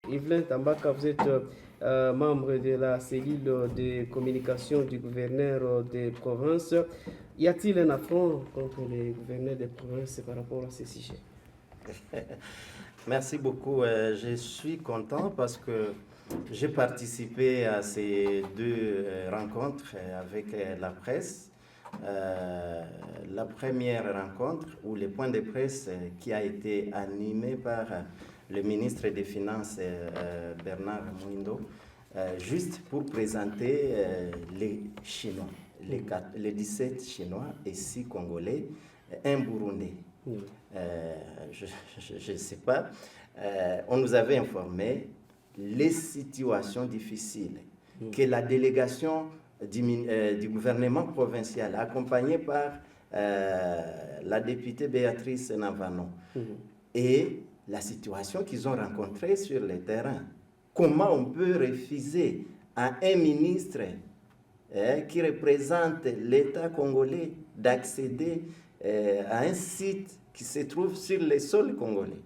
Yvelin Tambaka, vous êtes membre de la cellule de communication du gouverneur des provinces. Y a-t-il un affront contre les gouverneurs des provinces par rapport à ce sujet? Merci beaucoup. Je suis content parce que j'ai participé à ces deux rencontres avec la presse. La première rencontre, ou le point de presse qui a été animé par le ministre des Finances Bernard Mwindo, juste pour présenter les Chinois, les 17 Chinois et 6 Congolais, un Burundais. Je ne sais pas, on nous avait informé les situations difficiles que la délégation du gouvernement provincial, accompagnée par la députée Béatrice Navanon, et la situation qu'ils ont rencontrée sur le terrain. Comment on peut refuser à un ministre qui représente l'État congolais d'accéder à un site qui se trouve sur le sol congolais?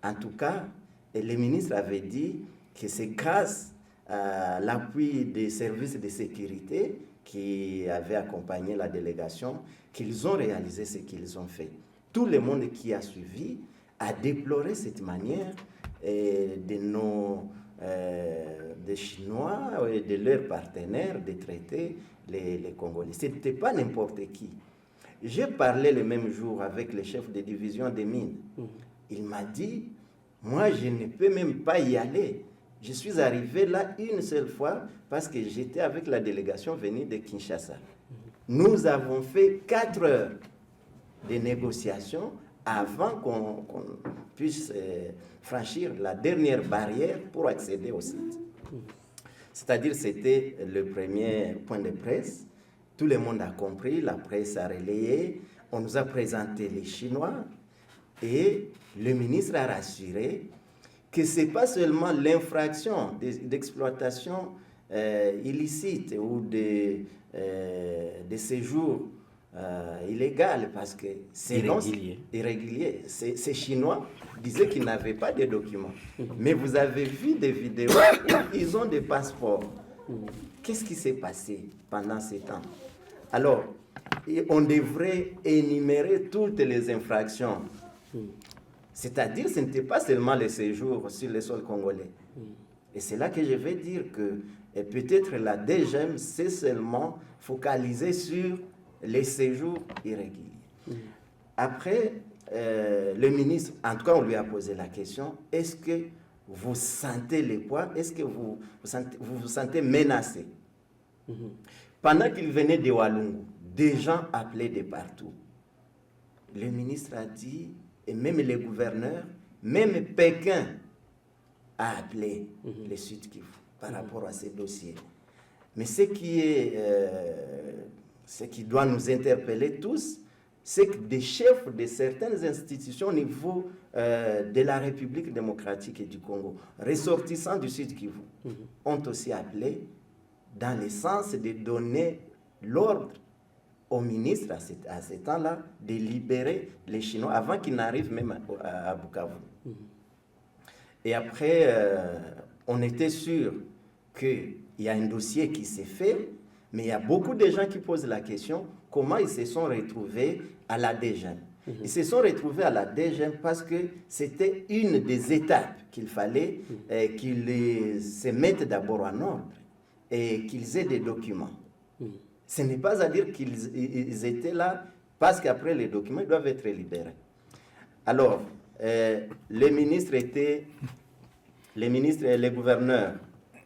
En tout cas, le ministre avait dit que c'est grâce à l'appui des services de sécurité qui avaient accompagné la délégation qu'ils ont réalisé ce qu'ils ont fait. Tout le monde qui a suivi a déploré cette manière des Chinois et de leurs partenaires de traiter les Congolais. Ce n'était pas n'importe qui. J'ai parlé le même jour avec le chef de division des mines. Il m'a dit, moi je ne peux même pas y aller. Je suis arrivé là une seule fois parce que j'étais avec la délégation venue de Kinshasa. Nous avons fait 4 heures de négociations avant qu'on puisse franchir la dernière barrière pour accéder au site. C'est-à-dire, c'était le premier point de presse. Tout le monde a compris, la presse a relayé, on nous a présenté les Chinois et le ministre a rassuré que ce n'est pas seulement l'infraction d'exploitation illicite ou de séjour illégal, parce que c'est irrégulier. Ces Chinois disaient qu'ils n'avaient pas de documents. Mais vous avez vu des vidéos où ils ont des passeports. Qu'est-ce qui s'est passé pendant ces temps? Alors, on devrait énumérer toutes les infractions. C'est-à-dire, ce n'était pas seulement le séjour sur le sol congolais. Et c'est là que je vais dire que peut-être la DGM s'est seulement focalisée sur les séjours irréguliers. Après, le ministre, en tout cas, on lui a posé la question, est-ce que vous sentez les poids? Est-ce que vous vous sentez menacé? Pendant qu'il venait de Walungu, des gens appelaient de partout. Le ministre a dit, et même les gouverneurs, même Pékin a appelé les Sud Kivu par rapport à ces dossiers. Mais ce qui doit nous interpeller tous, c'est que des chefs de certaines institutions au niveau de la République démocratique du Congo, ressortissants du Sud Kivu, ont aussi appelé dans le sens de donner l'ordre au ministre à ce temps-là de libérer les Chinois avant qu'ils n'arrivent même à Bukavu. Et après, on était sûr qu'il y a un dossier qui s'est fait, mais il y a beaucoup de gens qui posent la question comment ils se sont retrouvés à la DGM. Ils se sont retrouvés à la DGM parce que c'était une des étapes qu'il fallait qu'ils se mettent d'abord en ordre et qu'ils aient des documents. Ce n'est pas à dire qu'ils étaient là parce qu'après les documents, ils doivent être libérés. Alors, le ministre et le gouverneur,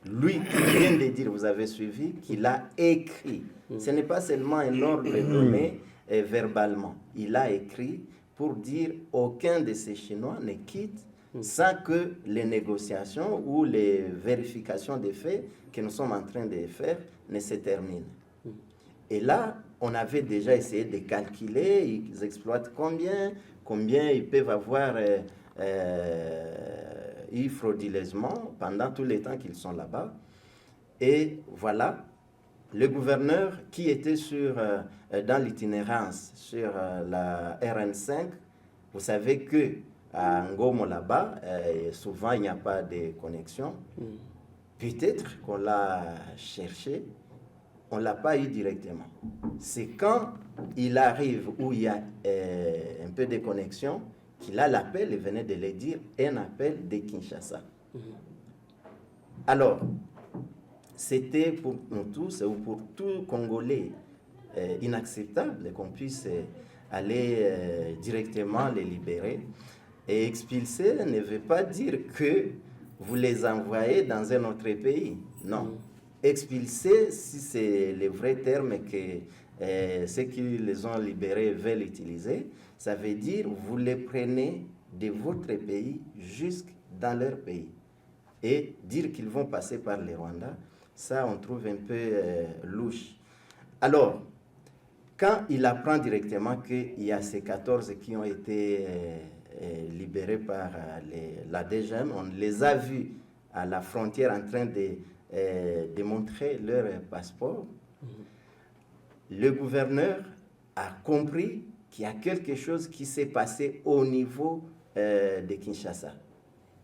lui qui vient de dire, vous avez suivi, qu'il a écrit. Ce n'est pas seulement un ordre donné verbalement. Il a écrit pour dire aucun de ces Chinois ne quitte sans que les négociations ou les vérifications des faits que nous sommes en train de faire ne se terminent. Et là, on avait déjà essayé de calculer, ils exploitent combien ils peuvent avoir eu frauduleusement pendant tout le temps qu'ils sont là-bas. Et voilà, le gouverneur qui était dans l'itinérance sur la RN5, vous savez que à Ngomo là-bas, et souvent il n'y a pas de connexion. Peut-être qu'on l'a cherché, on ne l'a pas eu directement. C'est quand il arrive où il y a un peu de connexion qu'il a l'appel, il venait de le dire, un appel de Kinshasa. Alors, c'était pour nous tous, ou pour tout Congolais, inacceptable qu'on puisse aller directement les libérer. Et expulser ne veut pas dire que vous les envoyez dans un autre pays. Non. Expulser, si c'est le vrai terme que ceux qui les ont libérés veulent utiliser, ça veut dire vous les prenez de votre pays jusque dans leur pays. Et dire qu'ils vont passer par le Rwanda, ça on trouve un peu louche. Alors, quand il apprend directement qu'il y a ces 14 qui ont été libérés par la DGM, on les a vus à la frontière en train de montrer leur passeport. Le gouverneur a compris qu'il y a quelque chose qui s'est passé au niveau de Kinshasa.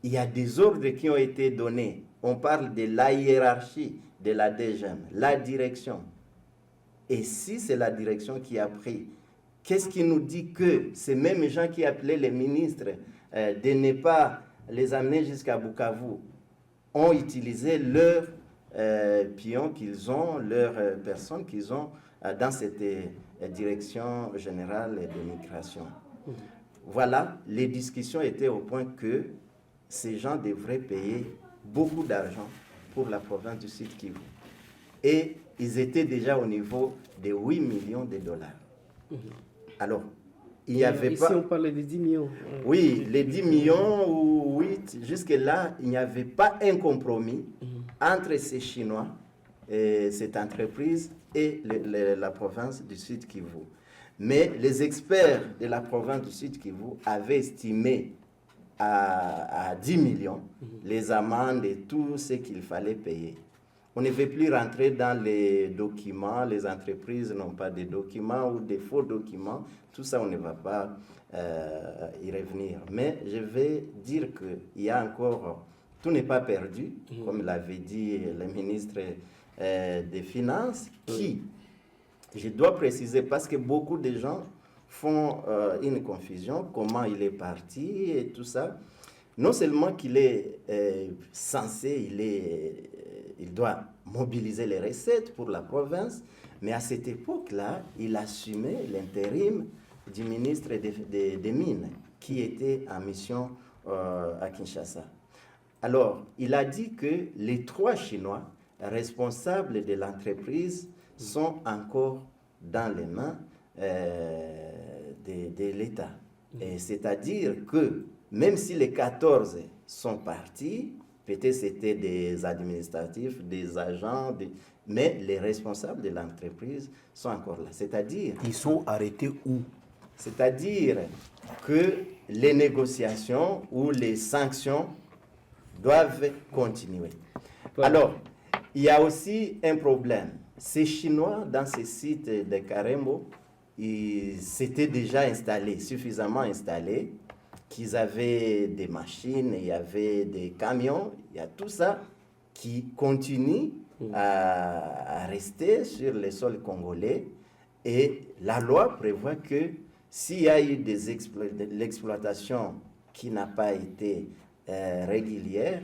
Il y a des ordres qui ont été donnés. On parle de la hiérarchie de la DGM, la direction. Et si c'est la direction qui a pris, qu'est-ce qui nous dit que ces mêmes gens qui appelaient les ministres de ne pas les amener jusqu'à Bukavu ont utilisé leurs pions qu'ils ont, leurs personnes qu'ils ont dans cette direction générale de migration. Voilà, les discussions étaient au point que ces gens devraient payer beaucoup d'argent pour la province du Sud Kivu. Et ils étaient déjà au niveau de 8 millions de dollars. Alors, il n'y avait ici, pas... on parlait de 10 millions. Oui, les 10 millions ou 8, jusque-là, il n'y avait pas un compromis entre ces Chinois, cette entreprise, et la province du Sud Kivu. Mais les experts de la province du Sud Kivu avaient estimé à 10 millions les amendes et tout ce qu'il fallait payer. On ne veut plus rentrer dans les documents, les entreprises n'ont pas de documents ou des faux documents, tout ça on ne va pas y revenir. Mais je vais dire qu'il y a encore, tout n'est pas perdu, comme l'avait dit le ministre des Finances, qui, je dois préciser, parce que beaucoup de gens font une confusion, comment il est parti et tout ça. Non seulement qu'il est censé, il doit mobiliser les recettes pour la province, mais à cette époque-là, il assumait l'intérim du ministre des Mines, qui était en mission à Kinshasa. Alors, il a dit que les 3 Chinois responsables de l'entreprise sont encore dans les mains de l'État. C'est-à-dire que même si les 14 sont partis, peut-être c'était des administratifs, des agents, mais les responsables de l'entreprise sont encore là. C'est-à-dire... Ils sont arrêtés où? C'est-à-dire que les négociations ou les sanctions doivent continuer. Alors, il y a aussi un problème. Ces Chinois, dans ces sites de Karembo, ils s'étaient déjà installés, suffisamment installés, qu'ils avaient des machines, il y avait des camions, il y a tout ça qui continue à rester sur le sol congolais. Et la loi prévoit que s'il y a eu de l'exploitation qui n'a pas été régulière,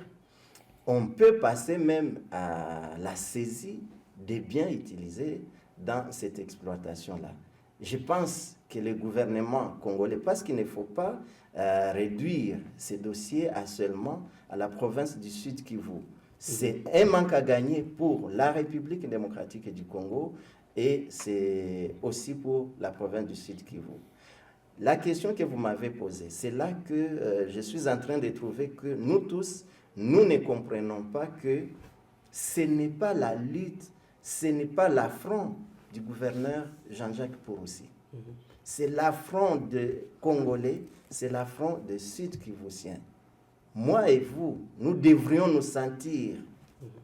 on peut passer même à la saisie des biens utilisés dans cette exploitation-là. Je pense que le gouvernement congolais, parce qu'il ne faut pas réduire ces dossiers à seulement à la province du Sud Kivu. C'est un manque à gagner pour la République démocratique du Congo et c'est aussi pour la province du Sud Kivu. La question que vous m'avez posée, c'est là que je suis en train de trouver que nous tous, nous ne comprenons pas que ce n'est pas la lutte, ce n'est pas l'affront du gouverneur Jean-Jacques Purusi. C'est l'affront des Congolais, c'est l'affront des Sud-Kivusiens. Moi et vous, nous devrions nous sentir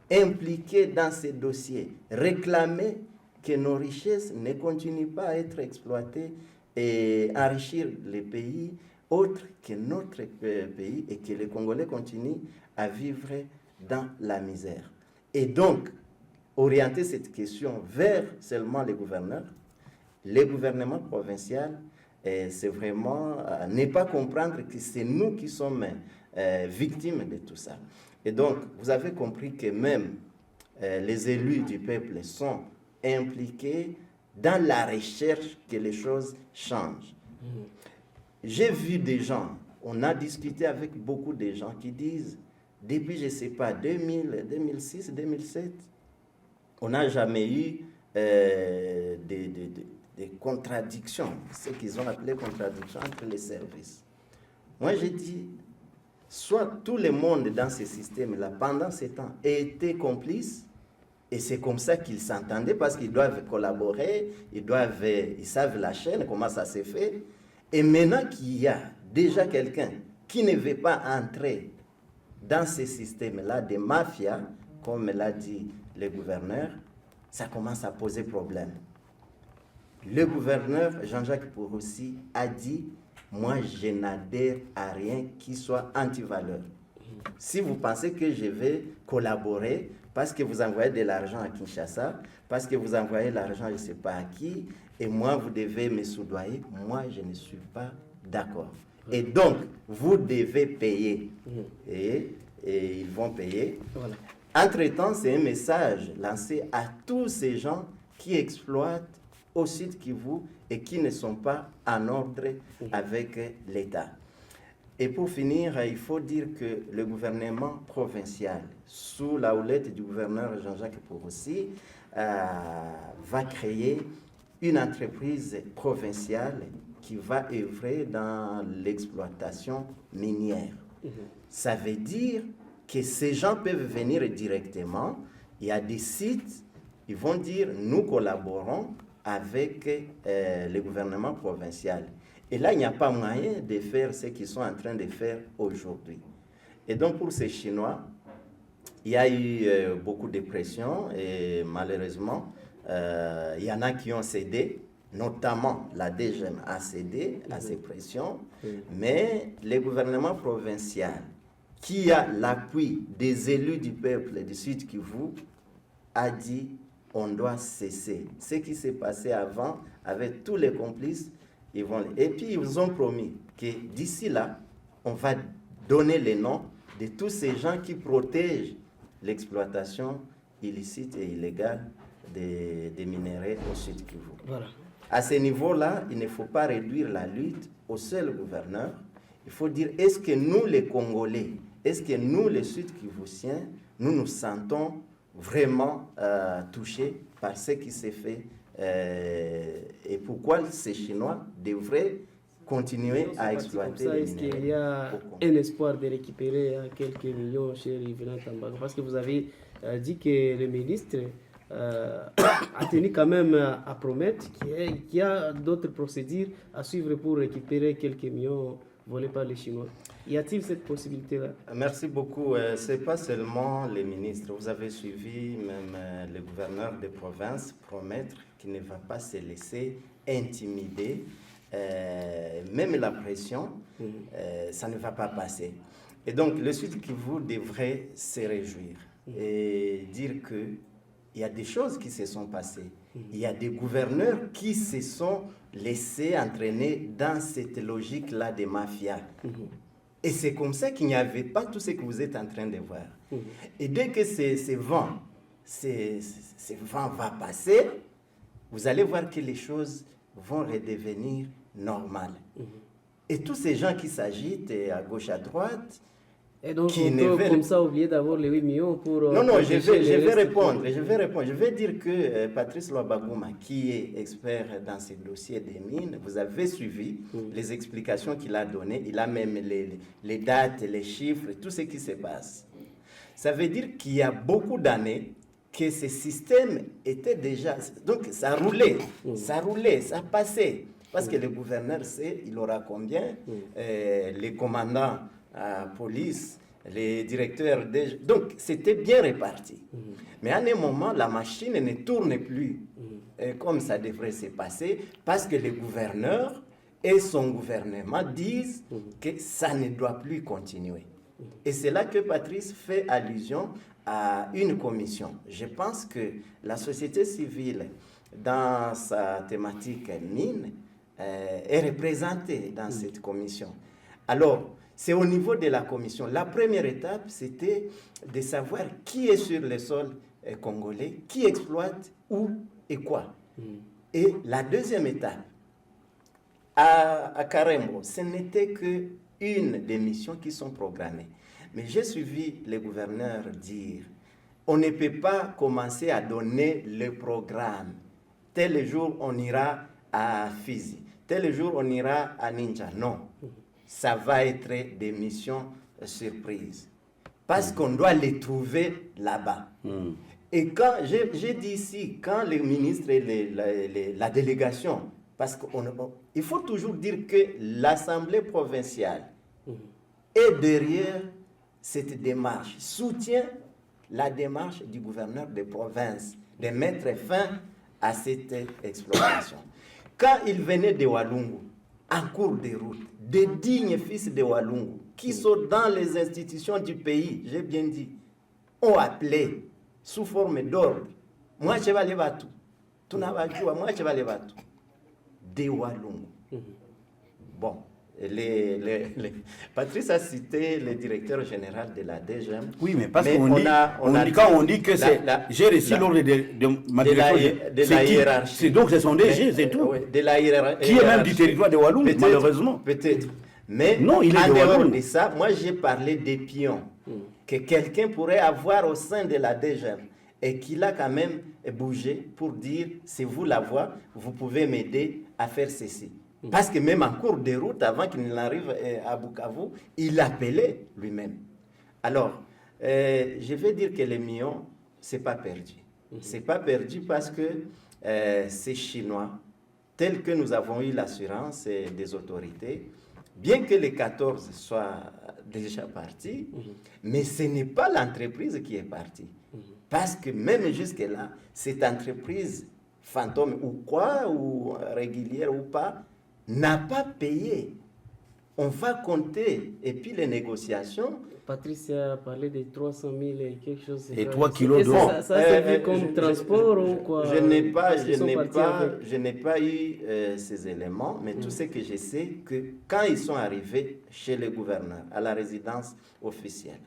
impliqués dans ces dossiers, réclamer que nos richesses ne continuent pas à être exploitées et enrichir les pays autre que notre pays et que les Congolais continuent à vivre dans la misère. Et donc, orienter cette question vers seulement les gouverneurs, les gouvernements provinciaux, c'est vraiment ne pas comprendre que c'est nous qui sommes victimes de tout ça. Et donc, vous avez compris que même les élus du peuple sont impliqués dans la recherche que les choses changent. J'ai vu des gens, on a discuté avec beaucoup de gens qui disent, depuis, je ne sais pas, 2000, 2006, 2007, on n'a jamais eu des contradictions, ce qu'ils ont appelé contradictions entre les services. Moi, j'ai dit, soit tout le monde dans ce système-là, pendant ces temps, était complice, et c'est comme ça qu'ils s'entendaient, parce qu'ils doivent collaborer, ils savent la chaîne, comment ça s'est fait. Et maintenant qu'il y a déjà quelqu'un qui ne veut pas entrer dans ce système-là de mafia, comme l'a dit le gouverneur, ça commence à poser problème. Le gouverneur Jean-Jacques Poroussi a dit, moi je n'adhère à rien qui soit anti-valeur. Si vous pensez que je vais collaborer parce que vous envoyez de l'argent à Kinshasa, parce que vous envoyez l'argent je ne sais pas à qui, et moi vous devez me soudoyer, moi je ne suis pas d'accord. Et donc, vous devez payer. Et ils vont payer. Voilà. Entre-temps, c'est un message lancé à tous ces gens qui exploitent au Sud Kivu et qui ne sont pas en ordre avec l'État. Et pour finir, il faut dire que le gouvernement provincial, sous la houlette du gouverneur Jean-Jacques Poroussi, va créer une entreprise provinciale qui va œuvrer dans l'exploitation minière. Ça veut dire que ces gens peuvent venir directement. Il y a des sites, ils vont dire, nous collaborons avec le gouvernement provincial. Et là, il n'y a pas moyen de faire ce qu'ils sont en train de faire aujourd'hui. Et donc, pour ces Chinois, il y a eu beaucoup de pression et malheureusement, il y en a qui ont cédé, notamment la DGM a cédé à ces pressions, mais le gouvernement provincial, qui a l'appui des élus du peuple du Sud Kivu, a dit on doit cesser. Ce qui s'est passé avant, avec tous les complices, ils vont... Et puis ils ont promis que d'ici là, on va donner les noms de tous ces gens qui protègent l'exploitation illicite et illégale des minéraux au Sud Kivu. Voilà. À ce niveau-là, il ne faut pas réduire la lutte au seul gouverneur. Il faut dire, est-ce que nous, les Congolais, est-ce que nous, les Sud-Kivusiens, nous nous sentons vraiment touchés par ce qui s'est fait et pourquoi ces Chinois devraient continuer à exploiter les minéraux. Est-ce qu'il y a un espoir de récupérer quelques millions chez Rivenant Tambago? Parce que vous avez dit que le ministre a tenu quand même à promettre qu'il y a d'autres procédures à suivre pour récupérer quelques millions volés par les Chinois. Y a-t-il cette possibilité-là? Merci beaucoup. Ce n'est pas seulement les ministres. Vous avez suivi même le gouverneur de province promettre qu'il ne va pas se laisser intimider. Même la pression, ça ne va pas passer. Et donc, le Sud Kivu devrait se réjouir et dire qu'il y a des choses qui se sont passées. Il y a des gouverneurs qui se sont laissés entraîner dans cette logique-là des mafias. Et c'est comme ça qu'il n'y avait pas tout ce que vous êtes en train de voir. Et dès que ce vent va passer, vous allez voir que les choses vont redevenir normales. Et tous ces gens qui s'agitent à gauche, à droite, et donc, on peut comme ça oublier d'avoir les 8 millions pour... Non, je vais répondre. Je vais dire que Patrice Lwabagouma, qui est expert dans ces dossiers des mines, vous avez suivi les explications qu'il a données. Il a même les dates, les chiffres, tout ce qui se passe. Ça veut dire qu'il y a beaucoup d'années que ce système était déjà... Donc, ça roulait, ça passait. Parce que le gouverneur sait, il aura combien, les commandants... police, les directeurs donc c'était bien réparti. Mais à un moment, la machine ne tourne plus comme ça devrait se passer parce que le gouverneur et son gouvernement disent que ça ne doit plus continuer. Et c'est là que Patrice fait allusion à une commission. Je pense que la société civile, dans sa thématique mine, est représentée dans cette commission. Alors, c'est au niveau de la commission. La première étape, c'était de savoir qui est sur le sol congolais, qui exploite où et quoi. Et la deuxième étape, à Karembo, ce n'était qu'une des missions qui sont programmées. Mais j'ai suivi les gouverneurs dire, on ne peut pas commencer à donner le programme. Tel jour, on ira à Fizi. Tel jour, on ira à Ninja. Non, ça va être des missions surprises. Parce qu'on doit les trouver là-bas. Et quand, j'ai dit ici, quand les ministres et la délégation, parce qu'il faut toujours dire que l'Assemblée provinciale est derrière cette démarche, soutient la démarche du gouverneur de province de mettre fin à cette exploitation. Quand il venait de Walungu, en cours de route, des dignes fils de Walungu, qui sont dans les institutions du pays, j'ai bien dit, ont appelé sous forme d'ordre. Moi, je vais aller voir tout. Tout n'a pas joué, moi, je vais aller voir tout. De Walungu. Bon. Patrice a cité le directeur général de la DGM. Oui, mais parce qu'on dit, quand on dit que c'est j'ai reçu l'ordre de la hiérarchie. Donc ce sont des G, c'est tout. De la hiérarchie. Qui est même du territoire de Walloum, malheureusement. Peut-être. Mais non, il est en de dehors Walloum. de ça, moi j'ai parlé des pions que quelqu'un pourrait avoir au sein de la DGM et qu'il a quand même bougé pour dire, c'est vous la voix, vous pouvez m'aider à faire ceci. Parce que même en cours de route, avant qu'il n'arrive à Bukavu, il appelait lui-même. Alors, je vais dire que les millions, ce n'est pas perdu. Ce n'est pas perdu parce que ces Chinois, tels que nous avons eu l'assurance des autorités, bien que les 14 soient déjà partis, mais ce n'est pas l'entreprise qui est partie. Parce que même jusque-là, cette entreprise fantôme ou quoi, ou régulière ou pas, n'a pas payé. On va compter. Et puis les négociations... Patricia a parlé de 300 000 et quelque chose. Et 3 kilos d'or. Ça c'est comme transport ou quoi? Je n'ai pas eu ces éléments, mais tout ce que je sais, que quand ils sont arrivés chez le gouverneur, à la résidence officielle,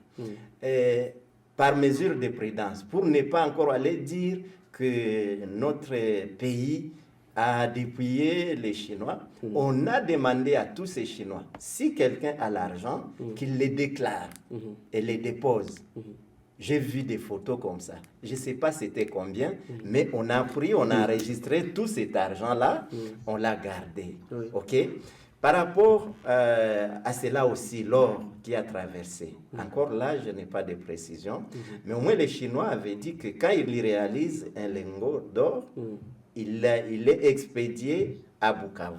par mesure de prudence, pour ne pas encore aller dire que notre pays a dépouillé les Chinois, on a demandé à tous ces Chinois, si quelqu'un a l'argent, qu'il les déclare et les dépose. J'ai vu des photos comme ça. Je ne sais pas c'était combien, mais on a pris, on a enregistré tout cet argent-là, on l'a gardé. OK? Par rapport à cela aussi, l'or qui a traversé. Encore là, je n'ai pas de précision, mais au moins les Chinois avaient dit que quand ils réalisent un lingot d'or, il est expédié à Bukavu.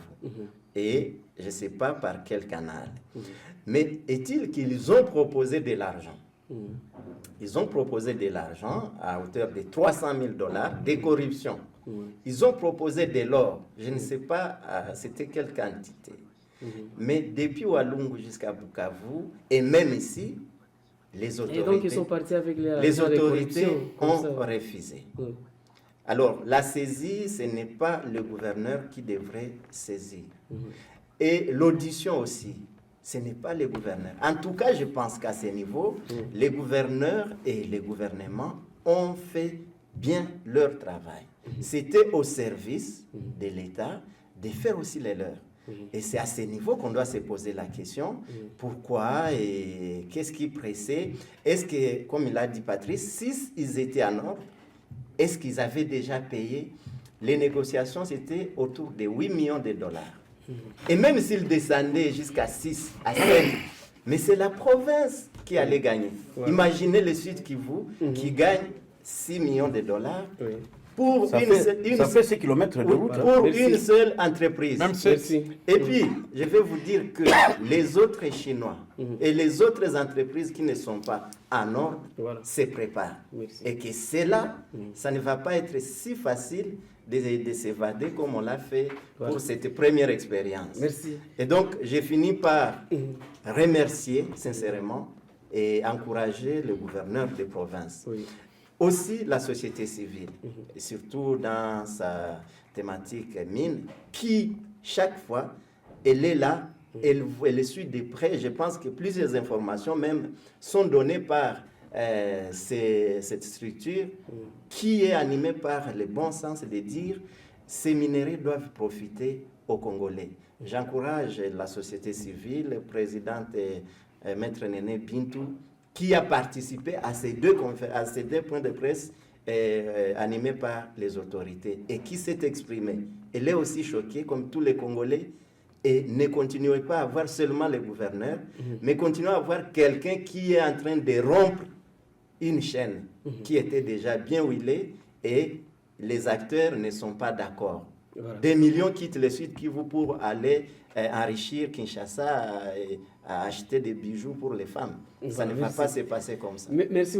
Et je ne sais pas par quel canal. Mais est-il qu'ils ont proposé de l'argent? Ils ont proposé de l'argent à hauteur de 300 000 $ de corruption. Ils ont proposé de l'or. Je ne sais pas c'était quelle quantité. Mais depuis Walungu jusqu'à Bukavu, et même ici, les autorités, et donc ils sont partis avec les autorités ont refusé. Alors, la saisie, ce n'est pas le gouverneur qui devrait saisir. Et l'audition aussi, ce n'est pas le gouverneur. En tout cas, je pense qu'à ce niveau, les gouverneurs et les gouvernements ont fait bien leur travail. C'était au service de l'État de faire aussi les leurs. Et c'est à ce niveau qu'on doit se poser la question, pourquoi et qu'est-ce qui pressait? Est-ce que, comme il a dit Patrice, si ils étaient en ordre, est-ce qu'ils avaient déjà payé? Les négociations, c'était autour de 8 millions de dollars. Et même s'ils descendaient jusqu'à 6 à 7, mais c'est la province qui allait gagner. Imaginez le Sud Kivu qui gagne 6 millions de dollars pour ça fait 6 km de route. Pour une seule entreprise. Merci. Et puis, je vais vous dire que les autres Chinois et les autres entreprises qui ne sont pas en ordre se préparent. Et que cela, ça ne va pas être si facile de s'évader comme on l'a fait pour cette première expérience. Merci. Et donc, j'ai fini par remercier sincèrement et encourager le gouverneur des provinces. Oui. Aussi la société civile, et surtout dans sa thématique mine, qui, chaque fois, elle est là, elle suit de près. Je pense que plusieurs informations même sont données par cette structure qui est animée par le bon sens de dire ces minerais doivent profiter aux Congolais. J'encourage la société civile, présidente Maître Néné Bintou, qui a participé à ces deux points de presse animés par les autorités et qui s'est exprimée. Elle est aussi choquée, comme tous les Congolais, et ne continuez pas à voir seulement les gouverneurs, mais continuez à voir quelqu'un qui est en train de rompre une chaîne qui était déjà bien huilée et les acteurs ne sont pas d'accord. Voilà. Des millions quittent le Sud Kivu pour aller enrichir Kinshasa à acheter des bijoux pour les femmes. Ça ne va pas se passer comme ça. Merci beaucoup.